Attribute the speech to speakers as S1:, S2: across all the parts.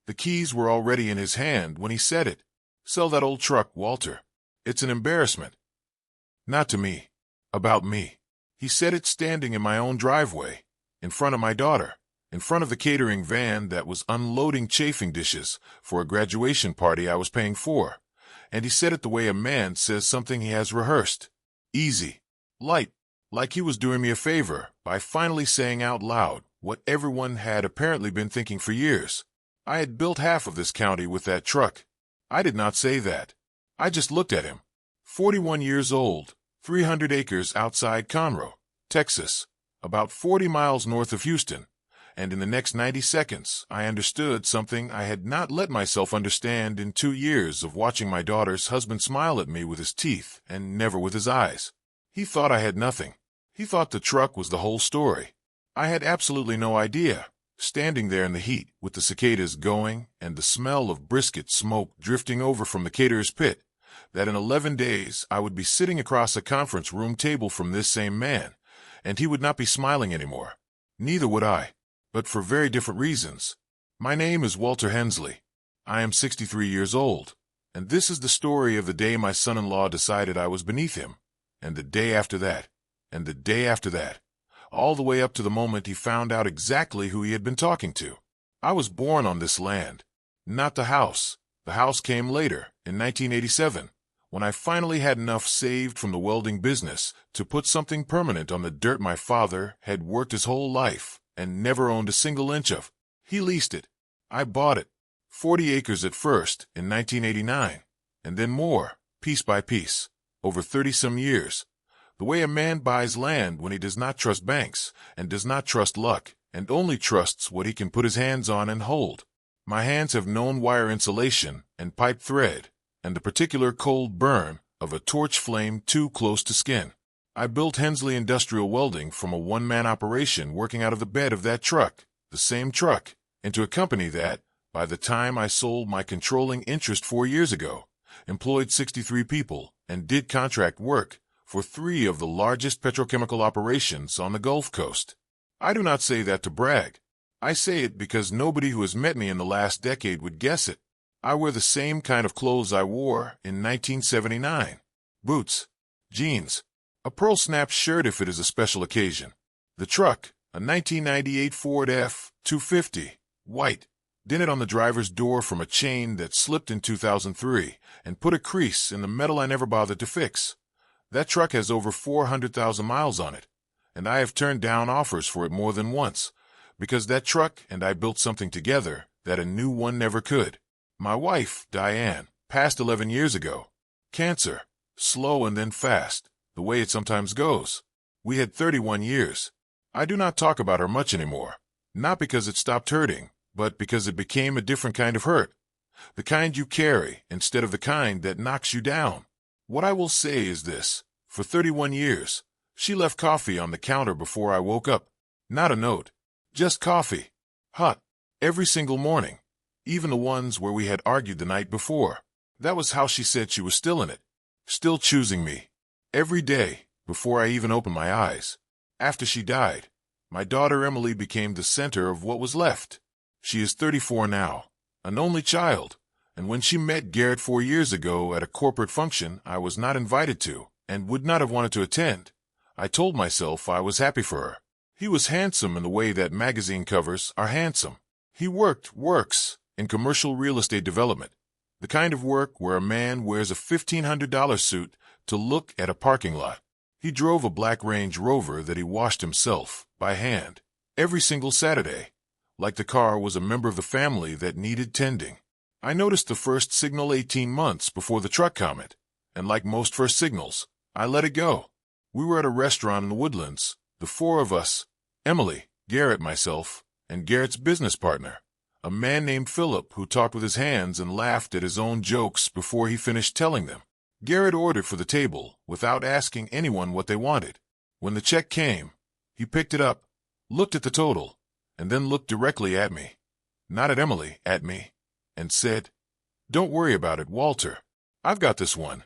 S1: The keys were already in his hand when he said it. "Sell that old truck, Walter. It's an embarrassment." Not to me. About me. He said it standing in my own driveway, in front of my daughter, in front of the catering van that was unloading chafing dishes for a graduation party I was paying for. And he said it the way a man says something he has rehearsed. Easy. Light. Like he was doing me a favor by finally saying out loud what everyone had apparently been thinking for years. I had built half of this county with that truck. I did not say that. I just looked at him. 41 years old, 300 acres outside Conroe, Texas, about 40 miles north of Houston, and in the next 90 seconds I understood something I had not let myself understand in 2 years of watching my daughter's husband smile at me with his teeth and never with his eyes. He thought I had nothing. He thought the truck was the whole story. I had absolutely no idea, standing there in the heat with the cicadas going and the smell of brisket smoke drifting over from the caterer's pit, that in 11 days I would be sitting across a conference room table from this same man, and he would not be smiling anymore. Neither would I, but for very different reasons. My name is Walter Hensley. I am 63 years old, and this is the story of the day my son-in-law decided I was beneath him, and the day after that, and the day after that, all the way up to the moment he found out exactly who he had been talking to. I was born on this land, not the house. The house came later, in 1987, when I finally had enough saved from the welding business to put something permanent on the dirt my father had worked his whole life and never owned a single inch of. He leased it. I bought it. 40 acres at first, in 1989, and then more, piece by piece, over 30-some years. The way a man buys land when he does not trust banks and does not trust luck and only trusts what he can put his hands on and hold. My hands have known wire insulation and pipe thread and the particular cold burn of a torch flame too close to skin. I built Hensley Industrial Welding from a one-man operation working out of the bed of that truck, the same truck, into a company that, by the time I sold my controlling interest 4 years ago, employed 63 people and did contract work for 3 of the largest petrochemical operations on the Gulf Coast. I do not say that to brag. I say it because nobody who has met me in the last decade would guess it. I wear the same kind of clothes I wore in 1979. Boots, jeans, a pearl snap shirt if it is a special occasion. The truck, a 1998 Ford F-250, white, dinted on the driver's door from a chain that slipped in 2003 and put a crease in the metal I never bothered to fix. That truck has over 400,000 miles on it, and I have turned down offers for it more than once, because that truck and I built something together that a new one never could. My wife, Diane, passed 11 years ago. Cancer, slow and then fast, the way it sometimes goes. We had 31 years. I do not talk about her much anymore, not because it stopped hurting, but because it became a different kind of hurt, the kind you carry instead of the kind that knocks you down. What I will say is this: for 31 years, she left coffee on the counter before I woke up. Not a note. Just coffee. Hot. Every single morning. Even the ones where we had argued the night before. That was how she said she was still in it. Still choosing me. Every day, before I even opened my eyes. After she died, my daughter Emily became the center of what was left. She is 34 now, an only child, and when she met Garrett 4 years ago at a corporate function I was not invited to and would not have wanted to attend, I told myself I was happy for her. He was handsome in the way that magazine covers are handsome. He works in commercial real estate development, the kind of work where a man wears a $1,500 suit to look at a parking lot. He drove a black Range Rover that he washed himself, by hand, every single Saturday, like the car was a member of the family that needed tending. I noticed the first signal 18 months before the truck comment, and like most first signals, I let it go. We were at a restaurant in the Woodlands, the 4 of us, Emily, Garrett, myself, and Garrett's business partner, a man named Philip who talked with his hands and laughed at his own jokes before he finished telling them. Garrett ordered for the table without asking anyone what they wanted. When the check came, he picked it up, looked at the total, and then looked directly at me, not at Emily, at me, and said, "Don't worry about it, Walter. I've got this one."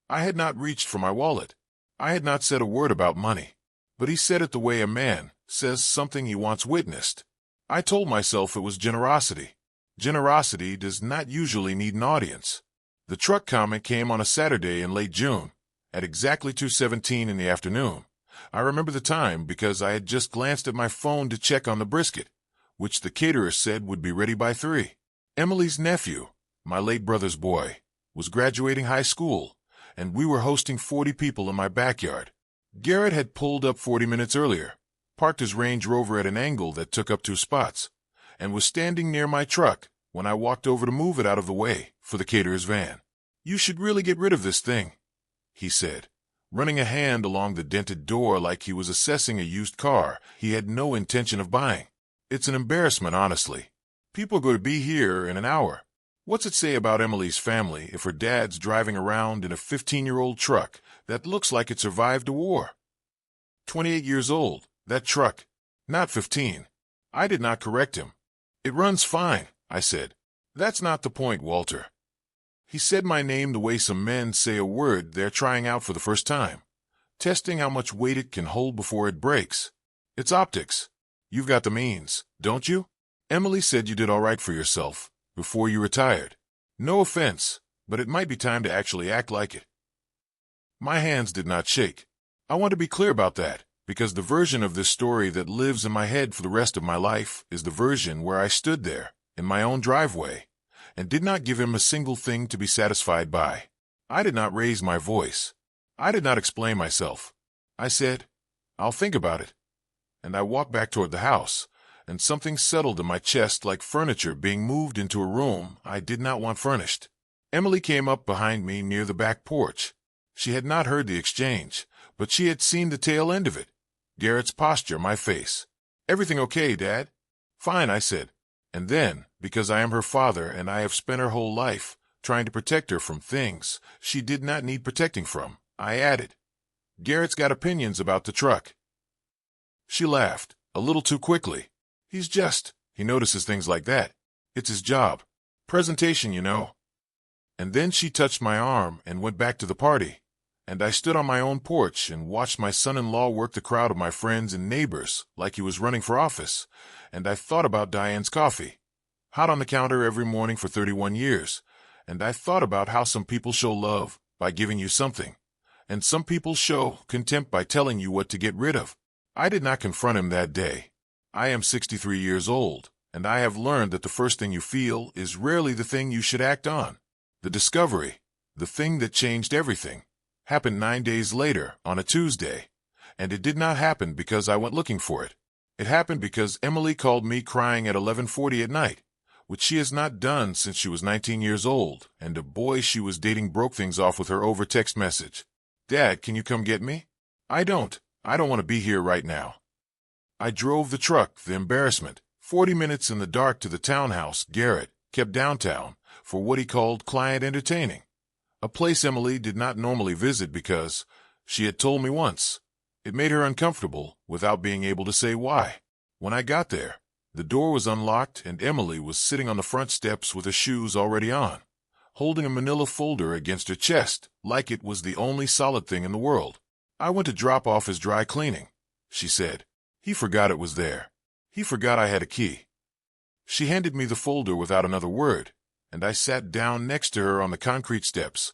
S1: I had not reached for my wallet. I had not said a word about money, but he said it the way a man says something he wants witnessed. I told myself it was generosity. Generosity does not usually need an audience. The truck comment came on a Saturday in late June, at exactly 2:17 in the afternoon. I remember the time because I had just glanced at my phone to check on the brisket, which the caterer said would be ready by 3. Emily's nephew, my late brother's boy, was graduating high school, and we were hosting 40 people in my backyard. Garrett had pulled up 40 minutes earlier, parked his Range Rover at an angle that took up 2 spots, and was standing near my truck when I walked over to move it out of the way for the caterer's van. "You should really get rid of this thing," he said, running a hand along the dented door like he was assessing a used car he had no intention of buying. "It's an embarrassment, honestly. People are going to be here in an hour. What's it say about Emily's family if her dad's driving around in a 15-year-old truck that looks like it survived a war? 28 years old, that truck, not 15. I did not correct him. "It runs fine," I said. "That's not the point, Walter." He said my name the way some men say a word they're trying out for the first time, testing how much weight it can hold before it breaks. "It's optics. You've got the means, don't you? Emily said you did all right for yourself before you retired. No offense, but it might be time to actually act like it." My hands did not shake. I want to be clear about that, because the version of this story that lives in my head for the rest of my life is the version where I stood there, in my own driveway, and did not give him a single thing to be satisfied by. I did not raise my voice. I did not explain myself. I said, "I'll think about it." And I walked back toward the house, and something settled in my chest like furniture being moved into a room I did not want furnished. Emily came up behind me near the back porch. She had not heard the exchange, but she had seen the tail end of it. Garrett's posture, my face. "Everything okay, Dad?" "Fine," I said. And then, because I am her father and I have spent her whole life trying to protect her from things she did not need protecting from, I added, "Garrett's got opinions about the truck." She laughed, a little too quickly. He notices things like that. It's his job. Presentation, you know." And then she touched my arm and went back to the party, and I stood on my own porch and watched my son-in-law work the crowd of my friends and neighbors like he was running for office, and I thought about Diane's coffee, hot on the counter every morning for 31 years, and I thought about how some people show love by giving you something, and some people show contempt by telling you what to get rid of. I did not confront him that day. I am 63 years old, and I have learned that the first thing you feel is rarely the thing you should act on. The discovery, the thing that changed everything, happened 9 days later on a Tuesday, and it did not happen because I went looking for it. It happened because Emily called me crying at 11:40 at night, which she has not done since she was 19 years old, and a boy she was dating broke things off with her over text message. "Dad, can you come get me?" I don't want to be here right now." I drove the truck, the Embarrassment, 40 minutes in the dark to the townhouse Garrett kept downtown for what he called client entertaining, a place Emily did not normally visit because, she had told me once, it made her uncomfortable without being able to say why. When I got there, the door was unlocked and Emily was sitting on the front steps with her shoes already on, holding a manila folder against her chest like it was the only solid thing in the world. "I went to drop off his dry cleaning," she said. "He forgot it was there. He forgot I had a key." She handed me the folder without another word, and I sat down next to her on the concrete steps,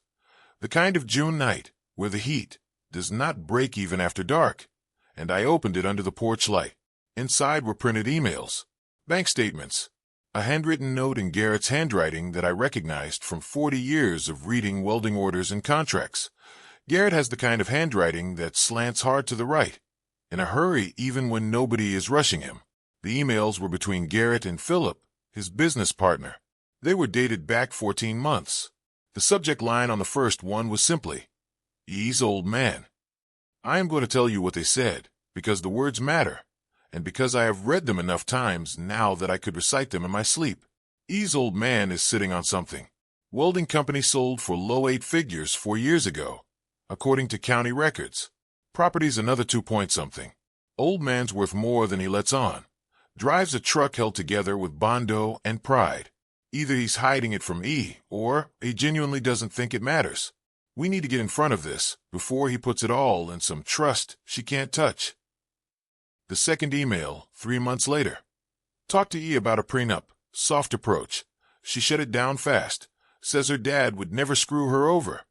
S1: the kind of June night where the heat does not break even after dark, and I opened it under the porch light. Inside were printed emails, bank statements, a handwritten note in Garrett's handwriting that I recognized from 40 years of reading welding orders and contracts. Garrett has the kind of handwriting that slants hard to the right, in a hurry even when nobody is rushing him. The emails were between Garrett and Philip, his business partner. They were dated back 14 months. The subject line on the first one was simply, "E's old man." I am going to tell you what they said, because the words matter, and because I have read them enough times now that I could recite them in my sleep. E's old man is sitting on something. Welding company sold for low 8 figures 4 years ago, according to county records. Property's another 2 point something. Old man's worth more than he lets on. Drives a truck held together with bondo and pride. Either he's hiding it from E, or he genuinely doesn't think it matters. We need to get in front of this before he puts it all in some trust she can't touch. The second email, 3 months later. Talk to E about a prenup, soft approach, She shut it down fast. Says her dad would never screw her over.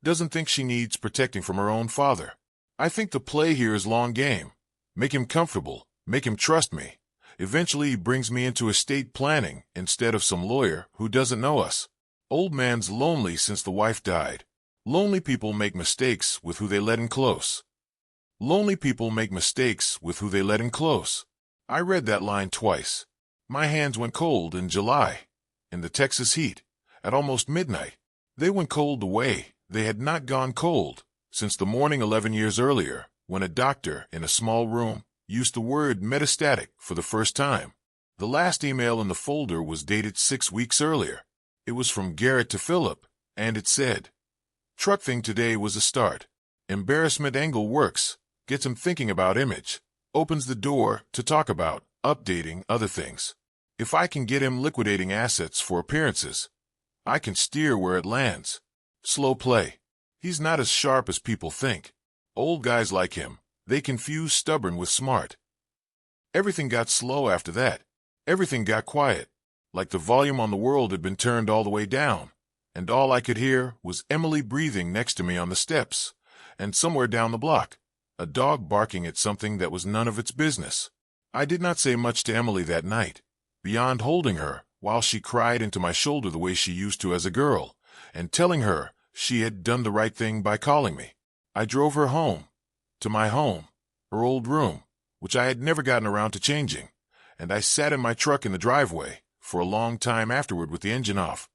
S1: Doesn't think she needs protecting from her own father. I think the play here is long game. Make him comfortable. Make him trust me. Eventually he brings me into estate planning instead of some lawyer who doesn't know us. Old man's lonely since the wife died. Lonely people make mistakes with who they let in close. Lonely people make mistakes with who they let in close. I read that line twice. My hands went cold in July, in the Texas heat, at almost midnight. They went cold the way they had not gone cold since the morning 11 years earlier, when a doctor in a small room used the word metastatic for the first time. The last email in the folder was dated 6 weeks earlier. It was from Garrett to Philip, and it said, "Truck thing today was a start. Embarrassment angle works, gets him thinking about image, opens the door to talk about updating other things. If I can get him liquidating assets for appearances, I can steer where it lands. Slow play. He's not as sharp as people think. Old guys like him, they confuse stubborn with smart." Everything got slow after that. Everything got quiet, like the volume on the world had been turned all the way down, and all I could hear was Emily breathing next to me on the steps, and somewhere down the block, a dog barking at something that was none of its business. I did not say much to Emily that night, beyond holding her while she cried into my shoulder the way she used to as a girl, and telling her she had done the right thing by calling me. I drove her home, to my home, her old room, which I had never gotten around to changing, and I sat in my truck in the driveway for a long time afterward with the engine off,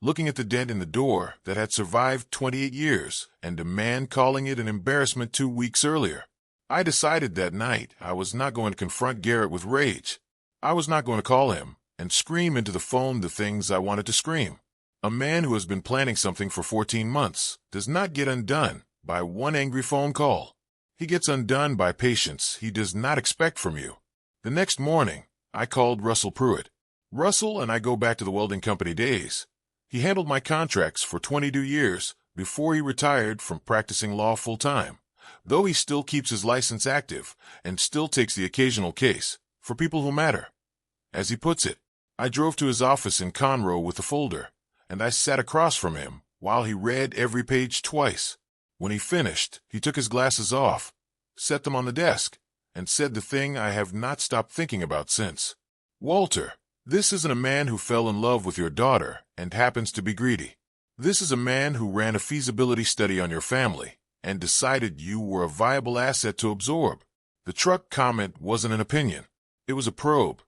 S1: looking at the dent in the door that had survived 28 years and a man calling it an embarrassment 2 weeks earlier. I decided that night I was not going to confront Garrett with rage. I was not going to call him and scream into the phone the things I wanted to scream. A man who has been planning something for 14 months does not get undone by one angry phone call. He gets undone by patience he does not expect from you. The next morning, I called Russell Pruitt. Russell and I go back to the welding company days. He handled my contracts for 22 years before he retired from practicing law full-time, though he still keeps his license active and still takes the occasional case for people who matter. As he puts it, I drove to his office in Conroe with the folder, and I sat across from him while he read every page twice. When he finished, he took his glasses off, set them on the desk, and said the thing I have not stopped thinking about since. "Walter, this isn't a man who fell in love with your daughter and happens to be greedy. This is a man who ran a feasibility study on your family and decided you were a viable asset to absorb." The truck comment wasn't an opinion. It was a probe.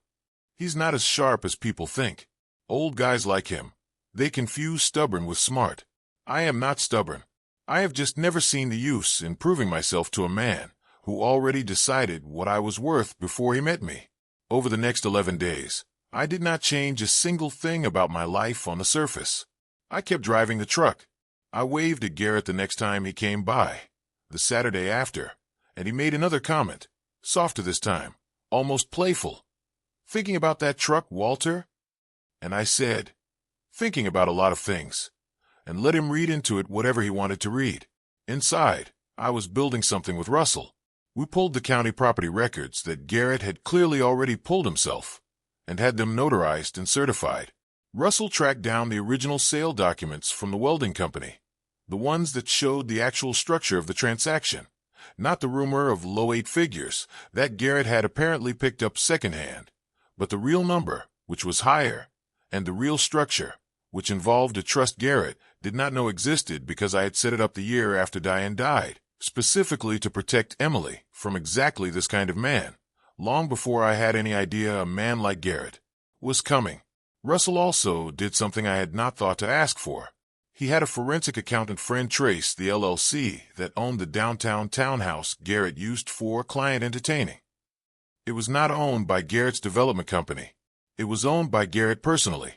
S1: He's not as sharp as people think. Old guys like him, they confuse stubborn with smart. I am not stubborn. I have just never seen the use in proving myself to a man who already decided what I was worth before he met me. Over the next 11 days, I did not change a single thing about my life on the surface. I kept driving the truck. I waved at Garrett the next time he came by, the Saturday after, and he made another comment, softer this time, almost playful. "Thinking about that truck, Walter?" And I said, "Thinking about a lot of things," and let him read into it whatever he wanted to read. Inside, I was building something with Russell. We pulled the county property records that Garrett had clearly already pulled himself, and had them notarized and certified. Russell tracked down the original sale documents from the welding company, the ones that showed the actual structure of the transaction, not the rumor of low 8 figures that Garrett had apparently picked up secondhand, but the real number, which was higher, and the real structure, which involved a trust Garrett did not know existed because I had set it up the year after Diane died, specifically to protect Emily from exactly this kind of man, long before I had any idea a man like Garrett was coming. Russell also did something I had not thought to ask for. He had a forensic accountant friend trace the LLC that owned the downtown townhouse Garrett used for client entertaining. It was not owned by Garrett's development company. It was owned by Garrett personally.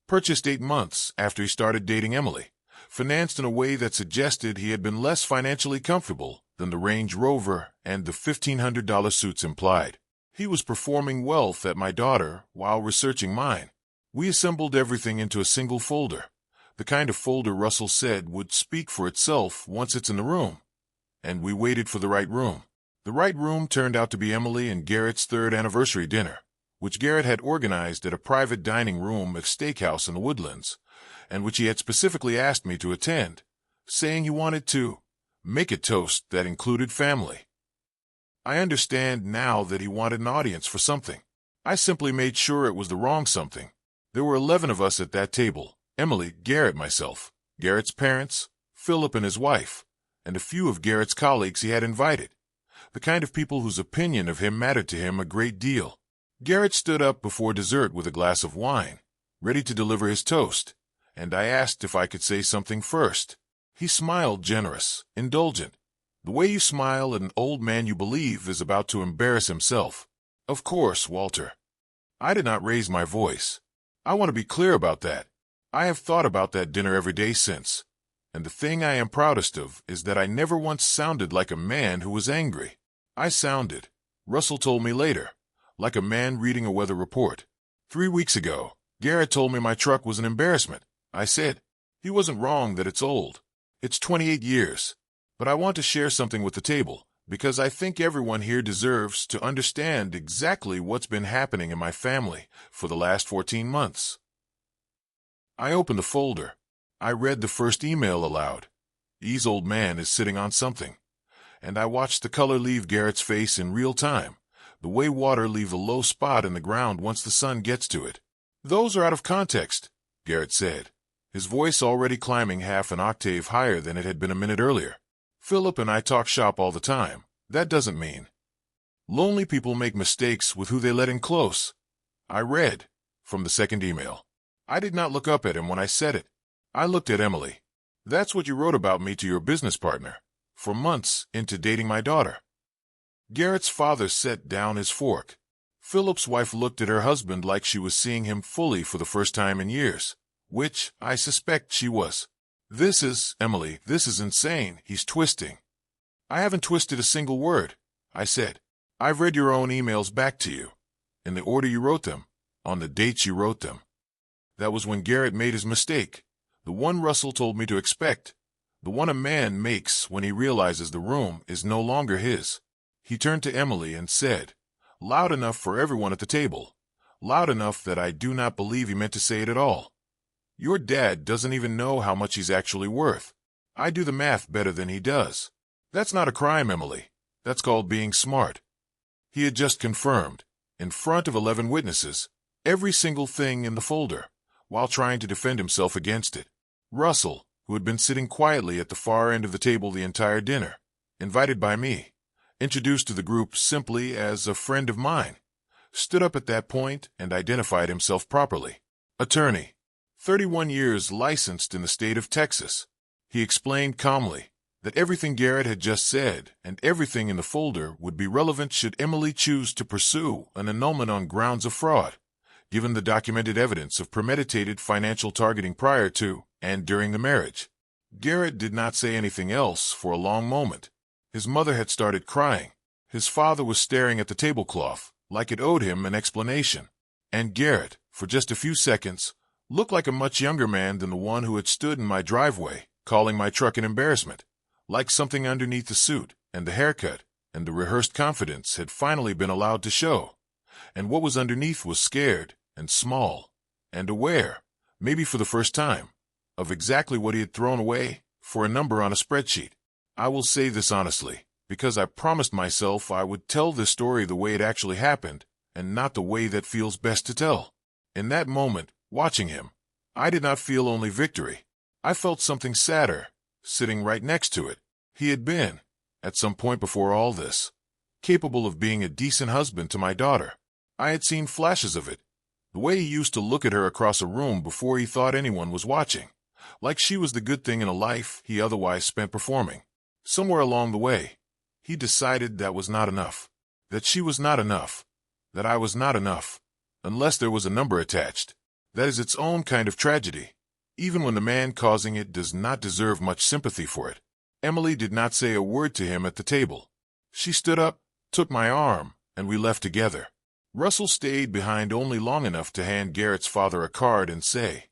S1: Purchased 8 months after he started dating Emily. Financed in a way that suggested he had been less financially comfortable than the Range Rover and the $1,500 suits implied. He was performing wealth at my daughter while researching mine. We assembled everything into a single folder, the kind of folder Russell said would speak for itself once it's in the room. And we waited for the right room. The right room turned out to be Emily and Garrett's 3rd anniversary dinner, which Garrett had organized at a private dining room at steakhouse in the Woodlands, and which he had specifically asked me to attend, saying he wanted to make a toast that included family. I understand now that he wanted an audience for something. I simply made sure it was the wrong something. There were 11 of us at that table: Emily, Garrett, myself, Garrett's parents, Philip and his wife, and a few of Garrett's colleagues he had invited, the kind of people whose opinion of him mattered to him a great deal. Garrett stood up before dessert with a glass of wine, ready to deliver his toast, and I asked if I could say something first. He smiled, generous, indulgent, the way you smile at an old man you believe is about to embarrass himself. Of course, Walter. I did not raise my voice. I want to be clear about that. I have thought about that dinner every day since, and the thing I am proudest of is that I never once sounded like a man who was angry. I sounded, Russell told me later, like a man reading a weather report. 3 weeks ago, Garrett told me my truck was an embarrassment. I said, he wasn't wrong that it's old. It's 28 years. But I want to share something with the table, because I think everyone here deserves to understand exactly what's been happening in my family for the last 14 months. I opened the folder. I read the first email aloud. E's old man is sitting on something. And I watched the color leave Garrett's face in real time, the way water leaves a low spot in the ground once the sun gets to it. Those are out of context, Garrett said, his voice already climbing half an octave higher than it had been a minute earlier. Philip and I talk shop all the time. That doesn't mean. Lonely people make mistakes with who they let in close. I read from the second email. I did not look up at him when I said it. I looked at Emily. That's what you wrote about me to your business partner, for months into dating my daughter. Garrett's father set down his fork. Philip's wife looked at her husband like she was seeing him fully for the first time in years, which I suspect she was. This is, Emily, this is insane. He's twisting. I haven't twisted a single word, I said. I've read your own emails back to you, in the order you wrote them, on the dates you wrote them. That was when Garrett made his mistake, the one Russell told me to expect, the one a man makes when he realizes the room is no longer his. He turned to Emily and said, loud enough for everyone at the table, loud enough that I do not believe he meant to say it at all. Your dad doesn't even know how much he's actually worth. I do the math better than he does. That's not a crime, Emily. That's called being smart. He had just confirmed, in front of 11 witnesses, every single thing in the folder, while trying to defend himself against it. Russell, who had been sitting quietly at the far end of the table the entire dinner, invited by me, introduced to the group simply as a friend of mine, stood up at that point and identified himself properly. Attorney. 31 years licensed in the state of Texas. He explained calmly that everything Garrett had just said and everything in the folder would be relevant should Emily choose to pursue an annulment on grounds of fraud, given the documented evidence of premeditated financial targeting prior to and during the marriage. Garrett did not say anything else for a long moment. His mother had started crying. His father was staring at the tablecloth, like it owed him an explanation. And Garrett, for just a few seconds, looked like a much younger man than the one who had stood in my driveway, calling my truck an embarrassment, like something underneath the suit and the haircut and the rehearsed confidence had finally been allowed to show. And what was underneath was scared and small and aware, maybe for the first time, of exactly what he had thrown away for a number on a spreadsheet. I will say this honestly, because I promised myself I would tell this story the way it actually happened and not the way that feels best to tell. In that moment, watching him, I did not feel only victory. I felt something sadder, sitting right next to it. He had been, at some point before all this, capable of being a decent husband to my daughter. I had seen flashes of it, the way he used to look at her across a room before he thought anyone was watching, like she was the good thing in a life he otherwise spent performing. Somewhere along the way, he decided that was not enough, that she was not enough, that I was not enough, unless there was a number attached. That is its own kind of tragedy, even when the man causing it does not deserve much sympathy for it. Emily did not say a word to him at the table. She stood up, took my arm, and we left together. Russell stayed behind only long enough to hand Garrett's father a card and say,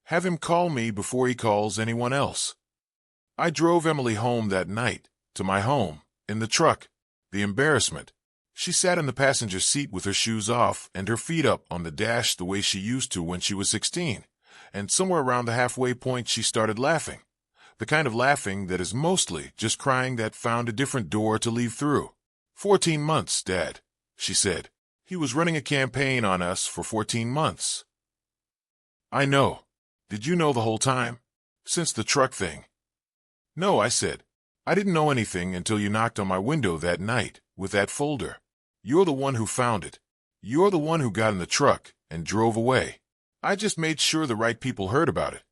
S1: "Have him call me before he calls anyone else." I drove Emily home that night, to my home, in the truck. The embarrassment, She sat in the passenger seat with her shoes off and her feet up on the dash the way she used to when she was 16, and somewhere around the halfway point she started laughing. The kind of laughing that is mostly just crying that found a different door to leave through. 14 months, Dad, she said. He was running a campaign on us for 14 months. I know. Did you know the whole time? Since the truck thing? No, I said. I didn't know anything until you knocked on my window that night with that folder. You're the one who found it. You're the one who got in the truck and drove away. I just made sure the right people heard about it.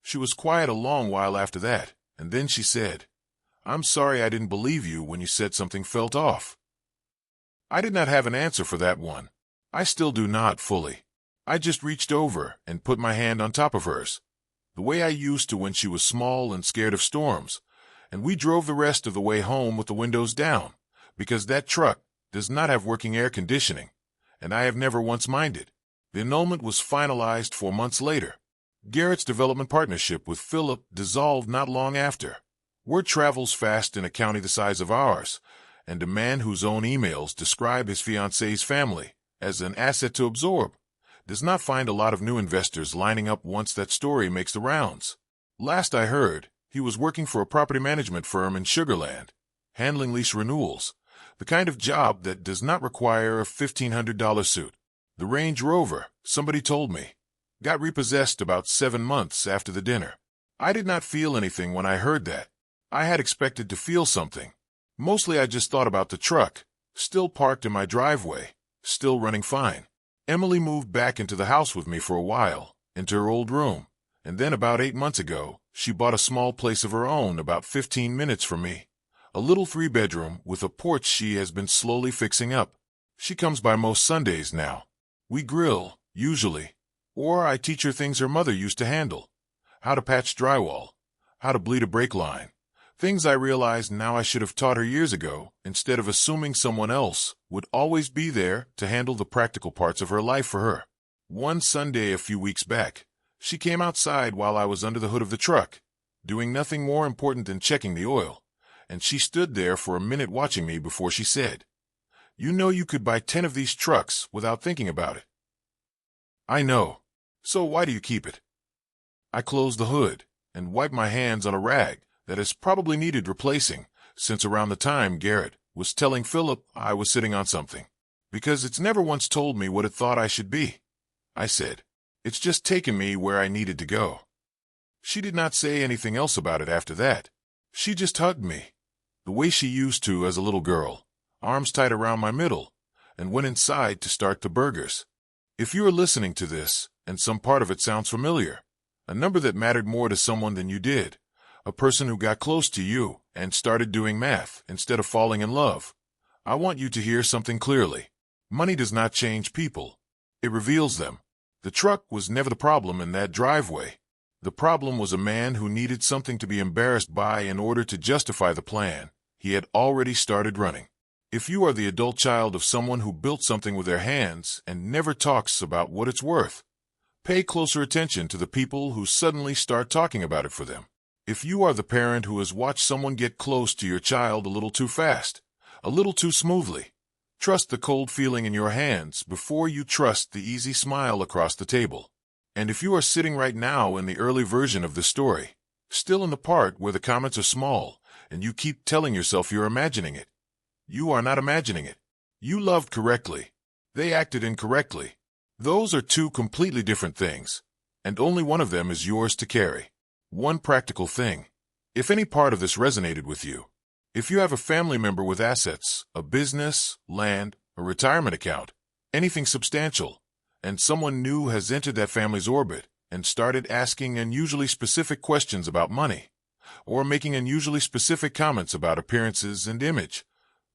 S1: She was quiet a long while after that, and then she said, I'm sorry I didn't believe you when you said something felt off. I did not have an answer for that one. I still do not fully. I just reached over and put my hand on top of hers, the way I used to when she was small and scared of storms, and we drove the rest of the way home with the windows down, because that truck does not have working air conditioning, and I have never once minded. The annulment was finalized 4 months later. Garrett's development partnership with Philip dissolved not long after. Word travels fast in a county the size of ours, and a man whose own emails describe his fiancée's family as an asset to absorb does not find a lot of new investors lining up once that story makes the rounds. Last I heard, he was working for a property management firm in Sugar Land, handling lease renewals, the kind of job that does not require a $1,500 suit. The Range Rover, somebody told me, got repossessed about 7 months after the dinner. I did not feel anything when I heard that. I had expected to feel something. Mostly I just thought about the truck, still parked in my driveway, still running fine. Emily moved back into the house with me for a while, into her old room, and then about 8 months ago, she bought a small place of her own about 15 minutes from me. A little 3-bedroom with a porch she has been slowly fixing up. She comes by most Sundays now. We grill, usually, or I teach her things her mother used to handle. How to patch drywall, how to bleed a brake line. Things I realize now I should have taught her years ago, instead of assuming someone else would always be there to handle the practical parts of her life for her. One Sunday a few weeks back, she came outside while I was under the hood of the truck, doing nothing more important than checking the oil, and she stood there for a minute watching me before she said, You know you could buy 10 of these trucks without thinking about it. I know. So why do you keep it? I closed the hood and wiped my hands on a rag that has probably needed replacing since around the time Garrett was telling Philip I was sitting on something. Because it's never once told me what it thought I should be. I said, It's just taken me where I needed to go. She did not say anything else about it after that. She just hugged me, the way she used to as a little girl, arms tight around my middle, and went inside to start the burgers. If you are listening to this, and some part of it sounds familiar, a number that mattered more to someone than you did, a person who got close to you and started doing math instead of falling in love, I want you to hear something clearly. Money does not change people. It reveals them. The truck was never the problem in that driveway. The problem was a man who needed something to be embarrassed by in order to justify the plan he had already started running. If you are the adult child of someone who built something with their hands and never talks about what it's worth, pay closer attention to the people who suddenly start talking about it for them. If you are the parent who has watched someone get close to your child a little too fast, a little too smoothly, trust the cold feeling in your hands before you trust the easy smile across the table. And if you are sitting right now in the early version of the story, still in the part where the comments are small, and you keep telling yourself you're imagining it, you are not imagining it. You loved correctly. They acted incorrectly. Those are two completely different things, and only one of them is yours to carry. One practical thing. If any part of this resonated with you, if you have a family member with assets, a business, land, a retirement account, anything substantial, and someone new has entered that family's orbit and started asking unusually specific questions about money, or making unusually specific comments about appearances and image,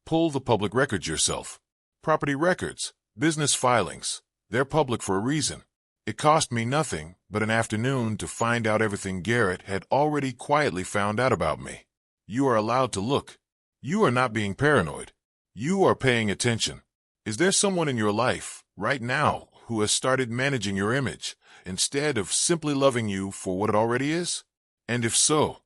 S1: pull the public records yourself. Property records, business filings, they're public for a reason. It cost me nothing but an afternoon to find out everything Garrett had already quietly found out about me. You are allowed to look. You are not being paranoid. You are paying attention. Is there someone in your life, right now, who has started managing your image, instead of simply loving you for what it already is? And if so,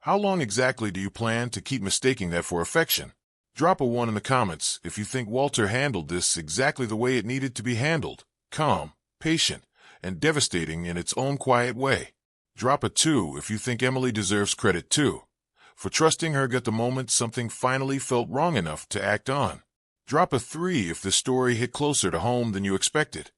S1: how long exactly do you plan to keep mistaking that for affection? Drop a 1 in the comments if you think Walter handled this exactly the way it needed to be handled, calm, patient, and devastating in its own quiet way. Drop a 2 if you think Emily deserves credit too, for trusting her at the moment something finally felt wrong enough to act on. Drop a 3 if the story hit closer to home than you expected,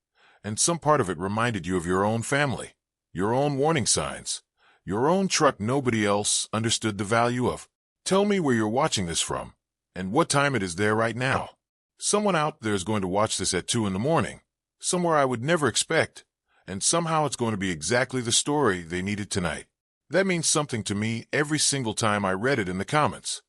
S1: and some part of it reminded you of your own family, your own warning signs, your own truck nobody else understood the value of. Tell me where you're watching this from, and what time it is there right now. Someone out there is going to watch this at 2 in the morning, somewhere I would never expect, and somehow it's going to be exactly the story they needed tonight. That means something to me every single time I read it in the comments.